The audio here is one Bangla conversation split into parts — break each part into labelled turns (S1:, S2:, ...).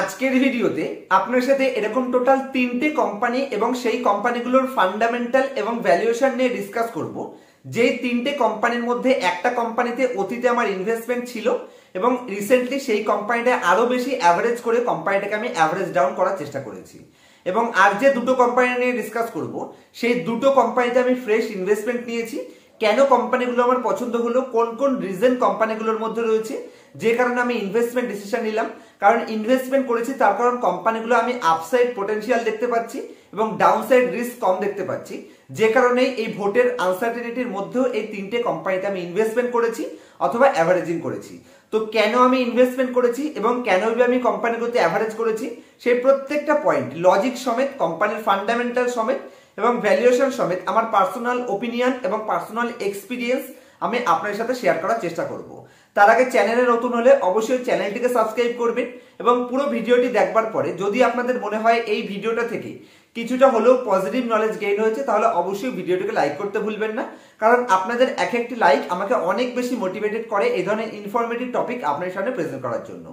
S1: আজকের ভিডিওতে আপনার সাথে এরকম টোটাল তিনটে কোম্পানি এবং সেই কোম্পানিগুলোর ফান্ডামেন্টাল এবং ভ্যালুয়েশন নিয়ে ডিসকাস করব। যেই তিনটে কোম্পানির মধ্যে একটা কোম্পানিতে অতীতে আমার ইনভেস্টমেন্ট ছিল এবং রিসেন্টলি সেই কোম্পানিটা আরো বেশি অ্যাভারেজ করে কোম্পানিটাকে আমি অ্যাভারেজ ডাউন করার চেষ্টা করেছি। এবং আর যে দুটো কোম্পানি নিয়ে ডিসকাস করব সেই দুটো কোম্পানিতে আমি ফ্রেশ ইনভেস্টমেন্ট নিয়েছি। কেন কোম্পানিগুলো আমার পছন্দ হলো, কোন কোন রিজন কোম্পানিগুলোর মধ্যে রয়েছে যে কারণে আমি ইনভেস্টমেন্ট ডিসিশন নিলাম। কারণ ইনভেস্টমেন্ট করেছি তার কারণ কোম্পানিগুলো আমি আপসাইড পটেনশিয়াল দেখতে পাচ্ছি এবং ডাউনসাইড রিস্ক কম দেখতে পাচ্ছি, যে কারণে এই ভোটের আনসার্টেনিটির মধ্যেও এই তিনটে কোম্পানিতে আমি ইনভেস্টমেন্ট করেছি অথবা অ্যাভারেজিং করেছি। তো কেন আমি ইনভেস্টমেন্ট করেছি এবং কেন আমি কোম্পানিগুলোতে অ্যাভারেজ করেছি সেই প্রত্যেকটা পয়েন্ট লজিক সমেত, কোম্পানির ফান্ডামেন্টাল সমেত এবং ভ্যালুয়েশন সমেত আমার পার্সোনাল ওপিনিয়ন এবং পার্সোনাল এক্সপিরিয়েন্স আমি আপনার সাথে শেয়ার করার চেষ্টা করব। তার আগে চ্যানেলে নতুন হলে অবশ্যই চ্যানেলটিকে সাবস্ক্রাইব করবেন এবং পুরো ভিডিওটি দেখবার পরে যদি আপনাদের মনে হয় এই ভিডিওটা থেকে কিছুটা হলেও পজিটিভ নলেজ গেইন হয়েছে তাহলে অবশ্যই ভিডিওটিকে লাইক করতে ভুলবেন না। কারণ আপনাদের এক একটি লাইক আমাকে অনেক বেশি মোটিভেটেড করে এই ধরনের ইনফরমেটিভ টপিক আপনার সামনে প্রেজেন্ট করার জন্য।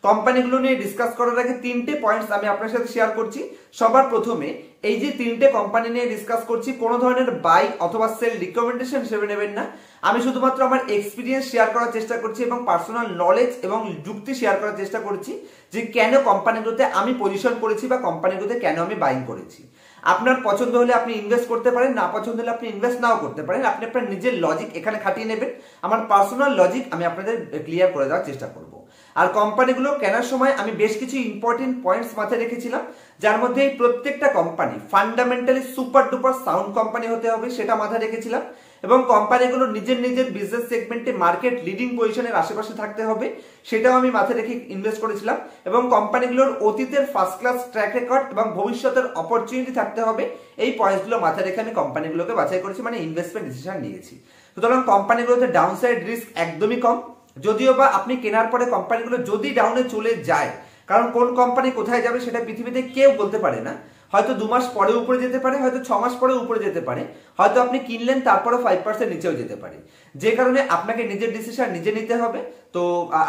S1: কোম্পানিগুলো নিয়ে ডিসকাস করার আগে তিনটে পয়েন্টস আমি আপনার সাথে শেয়ার করছি। সবার প্রথমে এই যে তিনটে কোম্পানি নিয়ে ডিসকাস করছি কোনো ধরনের বাই অথবা সেল রিকমেন্ডেশন হিসেবে নেবেন না। আমি শুধুমাত্র আমার এক্সপিরিয়েন্স শেয়ার করার চেষ্টা করছি এবং পার্সোনাল নলেজ এবং যুক্তি শেয়ার করার চেষ্টা করছি যে কেন কোম্পানিগুলোতে আমি পজিশন করেছি বা কোম্পানিগুলোতে কেন আমি বাইং করেছি। আপনার পছন্দ হলে আপনি ইনভেস্ট করতে পারেন, না পছন্দ হলে আপনি ইনভেস্ট নাও করতে পারেন। আপনি আপনার নিজের লজিক এখানে খাটিয়ে নেবেন। আমার পার্সোনাল লজিক আমি আপনাদের ক্লিয়ার করে দেওয়ার চেষ্টা করব। আর কোম্পানিগুলো কেনার সময় আমি বেশ কিছু ইম্পর্টেন্ট পয়েন্টস মাথায় রেখেছিলাম, যার মধ্যে এই প্রত্যেকটা company fundamentally super duper sound company হতে হবে সেটা মাথায় রেখেছিলাম এবং কোম্পানিগুলো নিজের নিজের বিজনেস সেগমেন্টে মার্কেট লিডিং পজিশনের আশেপাশে থাকতে হবে সেটাও আমি মাথায় রেখে ইনভেস্ট করেছিলাম। এবং কোম্পানিগুলোর অতীতের ফার্স্ট ক্লাস ট্র্যাক রেকর্ড এবং ভবিষ্যতের অপরচুনিটি থাকতে হবে, এই পয়েন্টসগুলো মাথায় রেখে আমি কোম্পানিগুলোকে বাছাই করেছি, মানে ইনভেস্টমেন্ট ডিসিশন নিয়েছি। সুতরাং কোম্পানিগুলোতে ডাউনসাইড রিস্ক একদমই কম, যদিও বা আপনি কেনার পরে কোম্পানিগুলো যদি ডাউনে চলে যায়, কারণ কোন কোম্পানি কোথায় যাবে সেটা পৃথিবীতে কেউ বলতে পারে না। হয়তো 2 মাস পরে উপরে যেতে পারে, হয়তো 6 মাস পরে উপরে যেতে পারে, হয়তো আপনি কিনলেন তারপরে 5% নিচেও যেতে পারে, যে কারণে আপনাকে নিজের ডিসিশন নিজে নিতে হবে। তো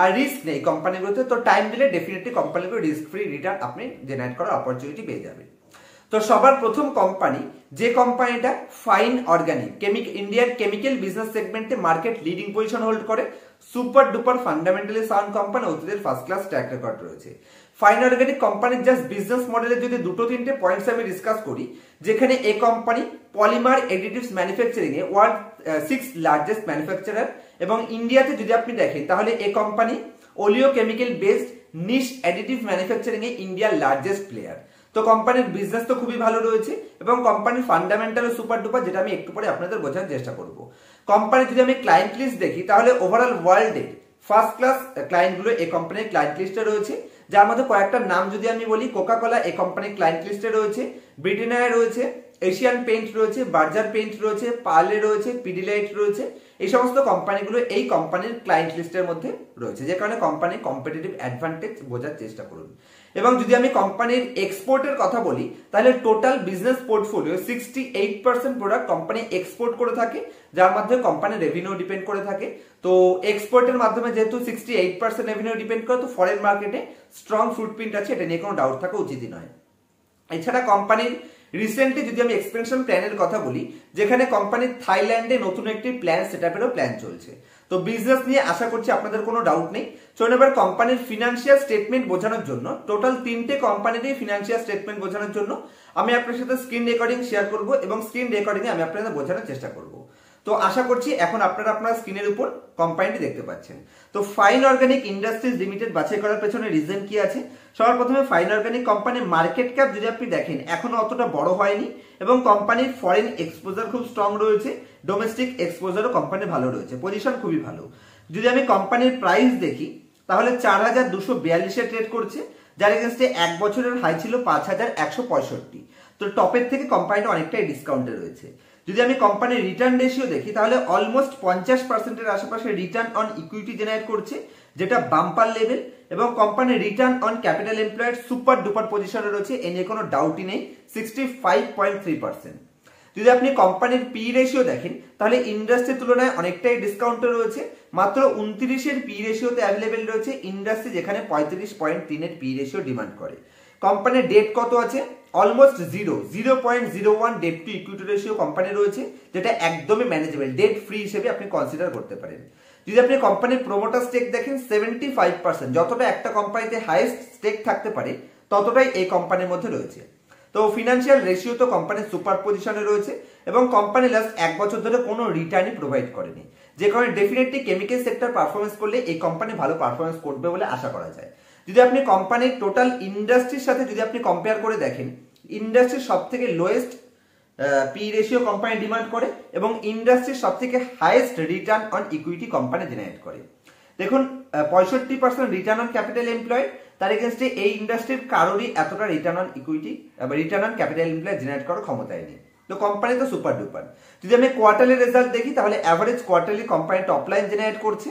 S1: আর রিস্ক নেই কোম্পানিগুলোতে, তো টাইম দিলে ডেফিনেটলি কোম্পানিগুলো রিস্ক ফ্রি রিটার্ন আপনি জেনারেট করার অপরচুনিটি পেয়ে যাবেন। তো সবার প্রথম কোম্পানি যে কোম্পানিটা ফাইন অর্গানিক ইন্ডিয়ার কেমিক্যাল বিজনেস সেগমেন্টে মার্কেট লিডিং পজিশন হোল্ড করে, super duper fundamentally sound company, অতীতের ফার্স্ট ক্লাস ট্র্যাক রেকর্ড রয়েছে। ফাইন অর্গানিক কোম্পানির জাস্ট বিজনেস মডেলের যদি দুটো তিনটে পয়েন্টস আমি ডিসকাস করি, যেখানে এই কোম্পানি পলিমার এডিটিভস ম্যানুফ্যাকচারিং এ ওয়ার্ল্ড 6th লার্জেস্ট ম্যানুফ্যাকচারার এবং ইন্ডিয়াতে যদি আপনি দেখেন তাহলে এই company oleo chemical based niche additive manufacturing এ ইন্ডিয়ার লার্জেস্ট প্লেয়ার। তো কোম্পানির বিজনেস তো খুবই ভালো রয়েছে এবং কোম্পানির ফান্ডামেন্টাল সুপার ডুপার, যেটা আমি একটু পরে আপনাদের বোঝার চেষ্টা করব। কোম্পানি যদি আমি ক্লায়েন্ট লিস্ট দেখি তাহলে ওভারঅল ওয়ার্ল্ডে ফার্স্ট ক্লাস ক্লায়েন্টগুলো এই কোম্পানির ক্লায়েন্ট লিস্টে রয়েছে, যার মধ্যে কয়েকটা নাম যদি আমি বলি, কোকাকোলা এই কোম্পানির ক্লায়েন্ট লিস্টে রয়েছে, ব্রিটানিয়া রয়েছে, এশিয়ান পেইন্ট রয়েছে, বার্জার পেইন্ট রয়েছে, পার্লে রয়েছে, পিডিলাইট রয়েছে। এই সমস্ত কোম্পানিগুলো এই কোম্পানির ক্লায়েন্ট লিস্টের মধ্যে রয়েছে, যে কারণে কোম্পানির কম্পিটিটিভ অ্যাডভান্টেজ বোঝার চেষ্টা করুন। এবং যদি আমি কোম্পানির এক্সপোর্টের কথা বলি তাহলে total business portfolio 68% product company export করে থাকে, যার মাধ্যমে কোম্পানির রেভিনিউ ডিপেন্ড করে থাকে। তো এক্সপোর্টের মাধ্যমে যেহেতু 68% রেভিনিউ ডিপেন্ড করে, তো ফরেন মার্কেটে স্ট্রং ফুটপ্রিন্ট আছে, এটা নিয়ে কোনো ডাউট থাকা উচিতই নয়। এছাড়া কোম্পানির রিসেন্টলি যদি আমি এক্সপেনশন প্ল্যানের কথা বলি, যেখানে কোম্পানির থাইল্যান্ডে নতুন একটি প্ল্যান সেটআপেরও প্ল্যান চলছে। তো বিজনেস নিয়ে আশা করছি আপনাদের কোনো ডাউট নেই। চলুন এবার কোম্পানির ফিনান্সিয়াল স্টেটমেন্ট বোঝানোর জন্য, টোটাল তিনটে কোম্পানিরই ফিনান্সিয়াল স্টেটমেন্ট বোঝানোর জন্য আমি আপনার সাথে স্ক্রিন রেকর্ডিং শেয়ার করব এবং স্ক্রিন রেকর্ডিং এ আমি আপনাদের বোঝানোর চেষ্টা করব। তো আশা করছি এখন আপনারা আপনার স্ক্রিনের উপর কোম্পানিটি দেখতে পাচ্ছেন। তো ফাইন অর্গানিক ইন্ডাস্ট্রিজ লিমিটেড বাছাই করার পেছনে রিজন কি আছে? সবার প্রথমে ফাইন অর্গানিক কোম্পানির মার্কেট ক্যাপ যদি আপনি দেখেন এখনো অতটা বড় হয়নি এবং কোম্পানির ফরেন এক্সপোজার খুব স্ট্রং রয়েছে, ডোমেস্টিক এক্সপোজারও কোম্পানির ভালো রয়েছে, পজিশন খুবই ভালো। যদি আমি কোম্পানির প্রাইস দেখি তাহলে 4242 ট্রেড করছে, যার এগেইনস্টে এক বছরের হাই ছিল 5165। তো টপের থেকে কোম্পানিটা অনেকটাই ডিসকাউন্টে রয়েছে। যদি আমি কোম্পানির রিটার্ন রেশিও দেখি তাহলে অলমোস্ট 50%-এর আশেপাশে রিটার্ন অন ইকুইটি জেনারেট করছে, যেটা বাম্পার লেভেল, এবং কোম্পানির return on capital employed super duper পজিশনে রয়েছে, এ নিয়ে কোনো ডাউটই নেই, 65.3%। যদি আপনি কোম্পানির পি রেশিও দেখেন তাহলে ইন্ডাস্ট্রির তুলনায় অনেকটাই ডিসকাউন্টে রয়েছে, মাত্র 29-এর পি রেশিওতে অ্যাভেলেবেল রয়েছে ইন্ডাস্ট্রি যেখানে 35.3-এর পি রেশিও ডিমান্ড করে। কোম্পানির ডেট কত আছে? Almost 0.01 debt to equity ratio company রয়েছে, যেটা একদমই ম্যানেজেবল, ডেট ফ্রি হিসেবে আপনি কনসিডার করতে পারেন। যদি আপনি কোম্পানির প্রমোটার স্টেক দেখেন 75%, যতটা একটা কোম্পানিতে হাইয়েস্ট স্টেক থাকতে পারে ততটাই এই কোম্পানির মধ্যে রয়েছে। তো ফিনান্সিয়াল রেশিও তো কোম্পানির সুপার পজিশনে রয়েছে এবং কোম্পানি লাস্ট 1 বছর ধরে কোনো রিটার্নই প্রোভাইড করেনি, যে কারণে ডেফিনেটলি কেমিক্যাল সেক্টর পারফরমেন্স করলে এই কোম্পানি ভালো পারফরমেন্স করবে বলে আশা করা যায়। যদি আপনি কোম্পানির টোটাল ইন্ডাস্ট্রির সাথে যদি আপনি কম্পেয়ার করে দেখেন, ইন্ডাস্ট্রির সব থেকে lowest P ratio company demand করে এবং ইন্ডাস্ট্রির সব থেকে highest return on equity company generate করে। দেখুন 65% রিটার্ন অন ক্যাপিটাল এমপ্লয়েড, তার এগেনস্টে এই ইন্ডাস্ট্রির কারোরই এতটা রিটার্ন অন ইকুইটি বা return on capital employed generate করার ক্ষমতায় নেই। তো কোম্পানি তো সুপার ডুপার। যদি আমি কোয়ার্টারলি রেজাল্ট দেখি তাহলে average quarterly company top line generate করছে।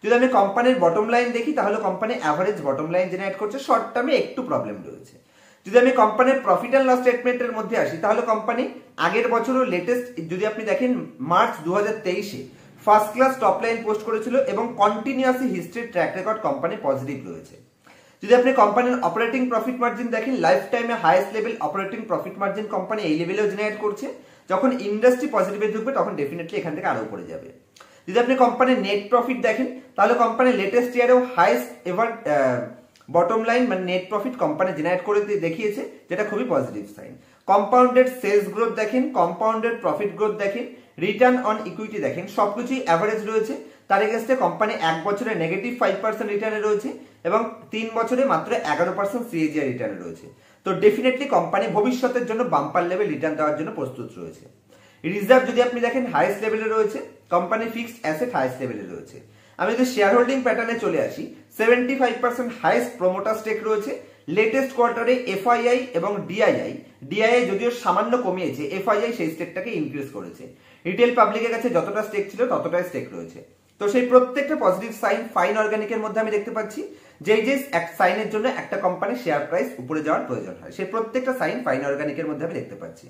S1: যদি আমি কোম্পানির বটম লাইন দেখি তাহলে company average bottom line generate করছে, শর্ট টার্মে একটু প্রবলেম রয়েছে। যদি আমি কোম্পানির প্রফিট অ্যান্ড লস স্টেটমেন্টের মধ্যে আসি তাহলে কোম্পানি আগের বছরও লেটেস্ট যদি আপনি দেখেন মার্চ 2023-এ first class top line post করেছিল এবং কন্টিনিউয়াসলি হিস্ট্রির ট্র্যাক রেকর্ড কোম্পানি পজিটিভ রয়েছে। যদি আপনি কোম্পানির অপারেটিং প্রফিট মার্জিন দেখেন, লাইফ টাইমে highest level operating profit margin company এই লেভেলেও জেনারেট করছে। যখন ইন্ডাস্ট্রি পজিটিভে ঢুকবে তখন ডেফিনেটলি এখান থেকে আরো উপরে যাবে। যদি আপনি কোম্পানির নেট প্রফিট দেখেন তাহলে কোম্পানির লেটেস্ট ইয়ারেও হাইয়েস্ট এভার বটম লাইন মানে নেট প্রফিট কোম্পানি জেনারেট করে দেখিয়েছে, যেটা খুবই positive sign. Compounded sales growth দেখেন, কম্পাউন্ডেড প্রফিট গ্রোথ দেখেন, রিটার্ন অন ইকুইটি দেখেন, সবকিছুই অ্যাভারেজ রয়েছে। তার এগেন্স্টে কোম্পানি 1 বছরে নেগেটিভ 5% রিটার্নে রয়েছে এবং 3 বছরে মাত্র 11% সিএজিআর রিটার্নে রয়েছে। তো ডেফিনেটলি কোম্পানি ভবিষ্যতের জন্য বাম্পার লেভেল রিটার্ন দেওয়ার জন্য প্রস্তুত রয়েছে। রিজার্ভ যদি আপনি দেখেন হাইয়েস্ট লেভেলে রয়েছে, কোম্পানি ফিক্সড অ্যাসেট হাইয়েস্ট লেভেলে রয়েছে। আমি যদি শেয়ার হোল্ডিং প্যাটার্নে চলে আসি, 75% হাইয়েস্ট প্রমোটার স্টেক রয়েছে। লেটেস্ট কোয়ার্টারে এফআইআই এবং ডিআইআই যদিও সামান্য কমিয়েছে, এফআইআই সেই স্টেকটাকে ইনক্রিজ করেছে। রিটেল পাবলিকের কাছে যতটা স্টেক ছিল ততটাই স্টেক রয়েছে। তো সেই প্রত্যেকটা পজিটিভ সাইন ফাইন অর্গানিকের মধ্যে আমি দেখতে পাচ্ছি। যেই যে এক সাইনের জন্য একটা কোম্পানির শেয়ার প্রাইস উপরে যাওয়ার প্রয়োজন হয়, সেই প্রত্যেকটা সাইন ফাইন অর্গানিকের মধ্যে আমি দেখতে পাচ্ছি।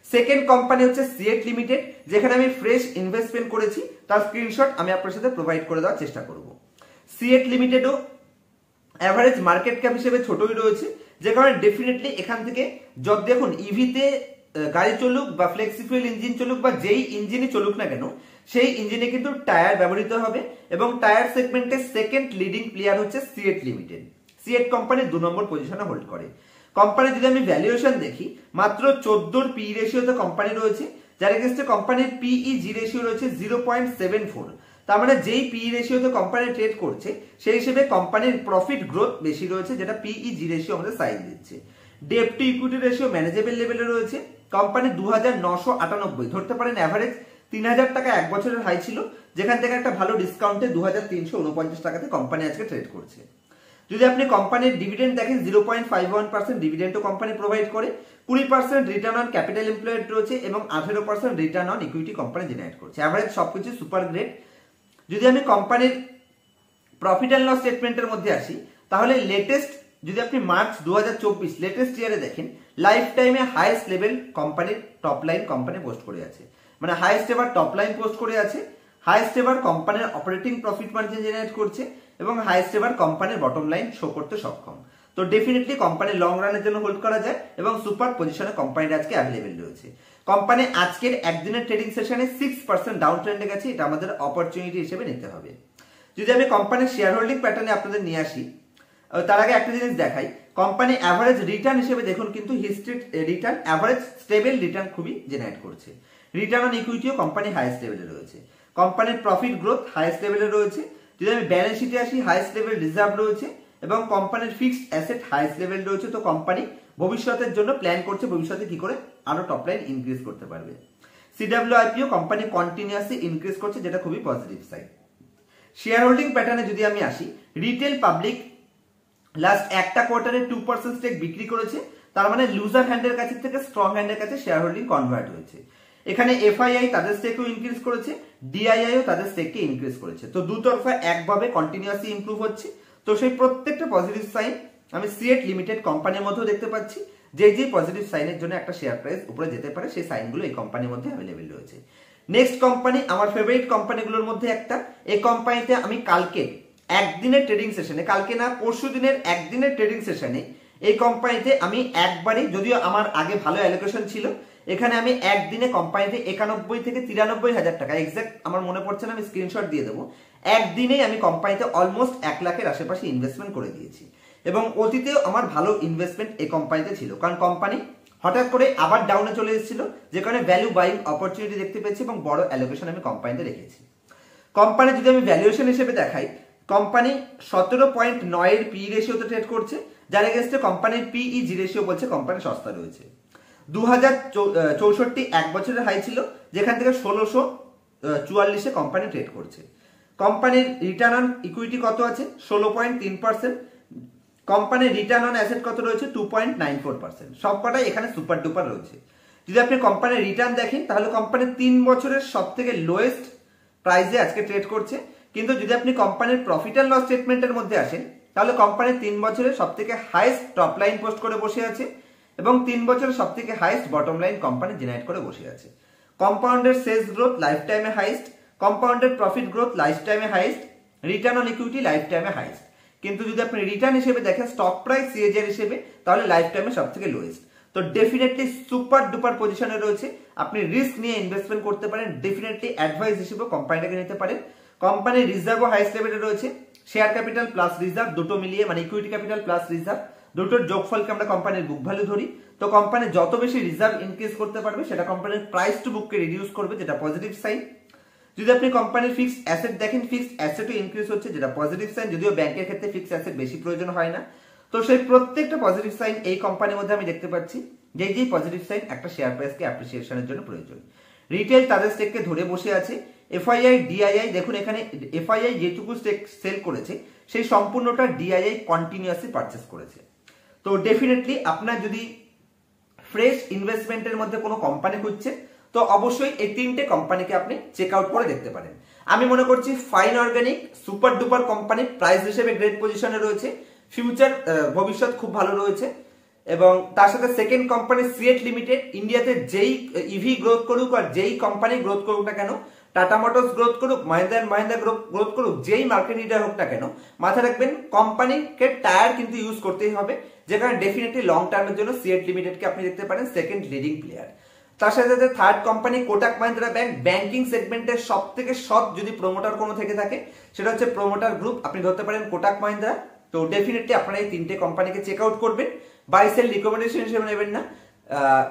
S1: সেকেন্ড কোম্পানি হচ্ছে সিএট লিমিটেড, যেখানে আমি ফ্রেশ ইনভেস্টমেন্ট করেছি, তার স্ক্রিনশট আমি আপনার সাথে প্রোভাইড করে দেওয়ার চেষ্টা করব। সিএট লিমিটেডও অ্যাভারেজ মার্কেট ক্যাপ হিসেবে ছোটই রয়েছে, যে কারণে ডেফিনেটলি এখান থেকে যদি দেখুন ইভিতে গাড়ি চলুক বা ফ্লেক্সিফুয়েল ইঞ্জিন চলুক বা যেই ইঞ্জিনই চলুক না কেন, সেই ইঞ্জিনে কিন্তু টায়ার ব্যবহৃত হবে এবং টায়ার সেগমেন্টের সেকেন্ড লিডিং প্লেয়ার হচ্ছে সিএট লিমিটেড। সিএট কোম্পানি 2 নম্বর পজিশনে হোল্ড করে। কোম্পানি যদি আমি ভ্যালুয়েশন দেখি, মাত্র 14 পি রেশিওতে কোম্পানি রয়েছে, যার এগেইনস্টে কোম্পানির পিই রেশিও রয়েছে 0.74। তার মানে যেই পি রেশিওতে কোম্পানি ট্রেড করছে সেই হিসেবে কোম্পানির প্রফিট গ্রোথ বেশি রয়েছে, যেটা পিই রেশিও আমাদের সাইন দিচ্ছে। Debt to equity ratio manageable লেভেলে রয়েছে। কোম্পানি 2998 ধরতে পারেন অ্যাভারেজ 3000 টাকা 1 বছরের হাই ছিল, যেখান থেকে একটা ভালো ডিসকাউন্টে 2349 টাকাতে কোম্পানি আজকে ট্রেড করছে। যদি আপনি কোম্পানির ডিভিডেন্ড দেখেন 0.51% ডিভিডেন্ডও কোম্পানি প্রোভাইড করে, 20% রিটার্ন অন ক্যাপিটাল এমপ্লয়েড রয়েছে এবং 18% return on equity company generate করছে। অ্যাভারেজ সবকিছু সুপার গ্রেট। যদি আমি কোম্পানির প্রফিট অ্যান্ড লস স্টেটমেন্টের মধ্যে আসি তাহলে লেটেস্ট যদি আপনি মার্চ 2024 লেটেস্ট ইয়ারে দেখেন, লাইফ টাইমে হাইয়েস্ট লেভেল কোম্পানির টপ লাইন কোম্পানি পোস্ট করে আছে, মানে highest ever top line post করে আছে, হাইয়েস্ট এভার কোম্পানির অপারেটিং প্রফিট মার্জিন জেনারেট করছে এবং হাইয়েস্ট এভার কোম্পানির বটম লাইন শো করতে সক্ষম। তো ডেফিনেটলি কোম্পানি লং রানের জন্য হোল্ড করা যায় এবং সুপার পজিশনে কোম্পানির আজকে অ্যাভেলেবেল রয়েছে। কোম্পানি আজকের একদিনের ট্রেডিং সেশনে 6% ডাউন ট্রেন্ডে গেছে, এটা আমাদের অপরচুনিটি হিসেবে নিতে হবে। যদি আমি কোম্পানির শেয়ার হোল্ডিং প্যাটার্নে আপনাদের নিয়ে আসি, তার আগে একটা জিনিস দেখাই, কোম্পানি অ্যাভারেজ রিটার্ন হিসেবে দেখুন কিন্তু history return average stable return খুবই জেনারেট করছে। রিটার্ন অন ইকুইটিও কোম্পানি হাইয়েস্ট লেভেলে রয়েছে। কোম্পানির প্রফিট গ্রোথ হাইয়েস্ট লেভেলে রয়েছে। যদি আমি ব্যালেন্স শিটে আসি, হাইয়েস্ট লেভেল রিজার্ভ রয়েছে এবং কোম্পানির ফিক্সড অ্যাসেট হাইয়েস্ট লেভেল রয়েছে। তো কোম্পানি ভবিষ্যতের জন্য প্ল্যান করছে ভবিষ্যতে কি করে আরো টপ লাইন ইনক্রিজ করতে পারবে। সিডব্লিউআইপিও কোম্পানি কন্টিনিউয়াসলি ইনক্রিজ করছে, যেটা খুবই পজিটিভ সাইড। শেয়ার হোল্ডিং প্যাটার্নে যদি আমি আসি, রিটেল পাবলিক লাস্ট একটা কোয়ার্টারে 2% স্টেক বিক্রি করেছে, তার মানে লুজার হ্যান্ডের কাছে থেকে স্ট্রং হ্যান্ডের কাছে শেয়ার হোল্ডিং কনভার্ট হয়েছে। এখানে এফআইআই তাদের স্টেকও ইনক্রিজ করেছে, ডিআইআইও তাদের স্টেককে ইনক্রিজ করেছে। তো দুতরফা একভাবে কন্টিনিউয়াসলি ইমপ্রুভ হচ্ছে। তো সেই প্রত্যেকটা পজিটিভ সাইন আমি সিএট লিমিটেড কোম্পানির মধ্যেও দেখতে পাচ্ছি। যে পজিটিভ সাইনের জন্য একটা শেয়ার প্রাইস উপরে যেতে পারে সেই সাইনগুলো এই কোম্পানির মধ্যে অ্যাভেলেবেল রয়েছে। নেক্সট কোম্পানি আমার ফেভারিট কোম্পানিগুলোর মধ্যে একটা। এই কোম্পানিতে আমি কালকে একদিনের ট্রেডিং সেশনে, কালকে না পরশু দিনের একদিনের ট্রেডিং সেশনে এই কোম্পানিতে আমি একবারই, যদিও আমার আগে ভালো অ্যালোকেশন ছিল, এখানে আমি একদিনে কোম্পানিতে 91 থেকে 93 হাজার টাকা, এক্সাক্ট আমার মনে পড়ছে না, আমি স্ক্রিনশট দিয়ে দেবো, একদিনেই আমি কোম্পানিতে অলমোস্ট 1 লাখের আশেপাশে ইনভেস্টমেন্ট করে দিয়েছি। এবং অতীতেও আমার ভালো ইনভেস্টমেন্ট এই কোম্পানিতে ছিল, কারণ কোম্পানি হঠাৎ করে আবার ডাউনে চলে এসেছিল, যে কারণে ভ্যালু বাইং অপরচুনিটি দেখতে পেয়েছি এবং বড় অ্যালোকেশন আমি কোম্পানিতে রেখেছি। কোম্পানি যদি আমি ভ্যালুয়েশন হিসেবে দেখাই, কোম্পানি 17.9 এর পি রেশিওতে ট্রেড করছে, যার এগেন্স্টে কোম্পানির পিইজি রেশিও বলছে কোম্পানি সস্তা রয়েছে। 2064 এক বছরের হাই ছিল, যেখান থেকে 1644 কোম্পানি ট্রেড করছে। কোম্পানির রিটার্ন অন ইকুইটি কত আছে? 16.3%। কোম্পানির রিটার্ন অন অ্যাসেট কত রয়েছে? 2.94%। সবকটাই এখানে সুপার ডুপার রয়েছে। যদি আপনি কোম্পানির রিটার্ন দেখেন, তাহলে কোম্পানি 3 বছরের সব থেকে লোয়েস্ট প্রাইসে আজকে ট্রেড করছে। কিন্তু যদি আপনি কোম্পানির প্রফিট অ্যান্ড লস স্টেটমেন্টের মধ্যে আসেন, তাহলে কোম্পানি 3 বছরের সব থেকে হাইয়েস্ট টপ লাইন পোস্ট করে বসে আছে এবং 3 বছরের সব থেকে highest bottom line company generate করে বসে আছে। কম্পাউন্ডেড সেলস গ্রোথ লাইফ টাইমে highest, compounded profit growth life টাইমে highest, return on equity life টাইমে হাইয়েস্ট। কিন্তু যদি আপনি রিটার্ন হিসেবে দেখেন, স্টক প্রাইস সিএজিআর হিসেবে, তাহলে লাইফ টাইমে সব থেকে লোয়েস্ট। তো ডেফিনেটলি সুপার ডুপার পজিশনে রয়েছে। আপনি রিস্ক নিয়ে ইনভেস্টমেন্ট করতে পারেন, ডেফিনেটলি অ্যাডভাইস হিসেবে কোম্পানিটাকে নিতে পারেন। কোম্পানির রিজার্ভও হাইস্ট লেভেলে রয়েছে, শেয়ার ক্যাপিটাল প্লাস রিজার্ভ দুটো মিলিয়ে, মানে ইকুইটি ক্যাপিটাল প্লাস রিজার্ভ দুটোর যোগফলকে আমরা কোম্পানির বুক ভ্যালু ধরি। তো কোম্পানি যত বেশি রিজার্ভ ইনক্রিজ করতে পারবে, সেটা কোম্পানির প্রাইস টু বুককে রিডিউস করবে, যেটা পজিটিভ সাইন। যদি আপনি কোম্পানির ফিক্সড অ্যাসেট দেখেন, ফিক্সড অ্যাসেটও ইনক্রিজ হচ্ছে, যেটা পজিটিভ সাইন, যদিও ব্যাংকের ক্ষেত্রে ফিক্সড অ্যাসেট বেশি প্রয়োজন হয় না। তো সেই প্রত্যেকটা পজিটিভ সাইন এই কোম্পানির মধ্যে আমি দেখতে পাচ্ছি, যেই পজিটিভ সাইন একটা শেয়ার প্রাইসকে অ্যাপ্রিসিয়েশনের জন্য প্রয়োজন। রিটেল তাদের স্টেককে ধরে বসে আছে। এফআইআই ডিআইআই দেখুন, এখানে এফআইআই যেটুকু স্টেক সেল করেছে, সেই সম্পূর্ণটা ডিআইআই কন্টিনিউয়াসলি পারচেস করেছে। তো ডেফিনেটলি আপনার যদি ফ্রেশ ইনভেস্টমেন্টের মধ্যে কোনো কোম্পানি খুঁজছে, তো অবশ্যই এই 3টে কোম্পানিকে আপনি চেক আউট করে দেখতে পারেন। আমি মনে করছি fine organic super duper company, price হিসেবে গ্রেট পজিশনে রয়েছে, ফিউচার ভবিষ্যৎ খুব ভালো রয়েছে। এবং তার সাথে সেকেন্ড কোম্পানি সিয়েট লিমিটেড, ইন্ডিয়াতে যেই ইভি গ্রোথ করুক আর যেই কোম্পানি গ্রোথ করুক না কেন, টাটা মোটরস গ্রোথ করুক, মাহিন্দ্রা অ্যান্ড মাহিন্দ্রা গ্রোথ করুক, যেই মার্কেট লিডার হোক না কেন, মাথায় রাখবেন কোম্পানিকে টায়ার কিন্তু ইউজ করতেই হবে, যেখানে ডেফিনেটলি লং টার্মের জন্য সিয়েট লিমিটেডকে আপনি দেখতে পারেন সেকেন্ড লিডিং প্লেয়ার। তার সাথে সাথে third company Kotak Mahindra bank, banking সেগমেন্টের সব থেকে সৎ যদি প্রমোটার কোনো থেকে থাকে, সেটা হচ্ছে প্রমোটার গ্রুপ, আপনি ধরতে পারেন কোটাক মাহিন্দ্রা। তো ডেফিনেটলি আপনারা এই 3টে কোম্পানিকে চেক আউট করবেন, বাই সেল রিকমেন্ডেশন হিসেবে নেবেন না,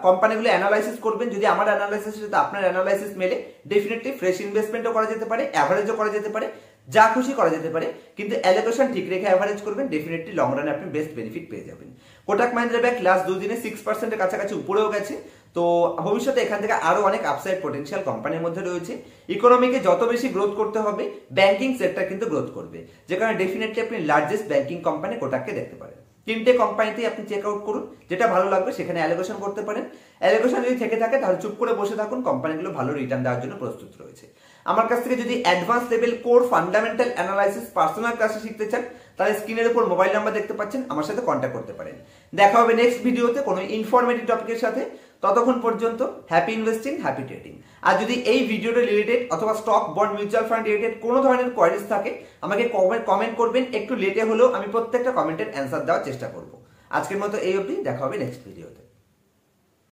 S1: কোম্পানিগুলো অ্যানালাইসিস করবেন। যদি আমার অ্যানালাইসিস সাথে আপনার অ্যানালাইসিস মেলে, ডেফিনেটলি ফ্রেশ ইনভেস্টমেন্টও করা যেতে পারে, অ্যাভারেজও করা যেতে পারে, যা খুশি করা যেতে পারে, কিন্তু অ্যালোকেশন ঠিক রেখে অ্যাভারেজ করবেন, ডেফিনেটলি লং রানে আপনি বেস্ট বেনিফিট পেয়ে যাবেন। কোটাক মাহিন্দ্রা ব্যাংক লাস্ট 2 দিনে 6%-এর কাছাকাছি উপরেও গেছে। তো ভবিষ্যতে এখান থেকে আরো অনেক আপসাইড পটেনশিয়াল কোম্পানির মধ্যে রয়েছে। ইকোনমিকে যত বেশি গ্রোথ করতে হবে, ব্যাংকিং সেক্টর কিন্তু গ্রোথ করবে, যে কারণে ডেফিনেটলি আপনি লার্জেস্ট ব্যাংকিং কোম্পানি কোটাককে দেখতে পারেন। 3টে কোম্পানিতেই আপনি চেক আউট করুন, যেটা ভালো লাগবে সেখানে অ্যালোকেশন করতে পারেন। অ্যালোকেশন যদি থেকে থাকে, তাহলে চুপ করে বসে থাকুন, কোম্পানিগুলো ভালো রিটার্ন দেওয়ার জন্য প্রস্তুত রয়েছে। আমার কাছ থেকে যদি advance level core fundamental analysis personal ক্লাসে শিখতে চান, তাহলে স্ক্রিনের উপর মোবাইল নাম্বার দেখতে পাচ্ছেন, আমার সাথে কন্ট্যাক্ট করতে পারেন। দেখা হবে নেক্সট ভিডিওতে কোনো ইনফরমেটিভ টপিকের সাথে। ততক্ষণ পর্যন্ত হ্যাপি ইনভেস্টিং, হ্যাপি ট্রেডিং। আর যদি এই ভিডিওটা রিলেটেড অথবা stock, bond, mutual fund related কোনো ধরনের কোয়ারিজ থাকে, আমাকে কমেন্ট করবেন, একটু লেটে হলেও আমি প্রত্যেকটা কমেন্টের অ্যান্সার দেওয়ার চেষ্টা করব। আজকের মতো এই অবধি, দেখা হবে নেক্সট ভিডিওতে।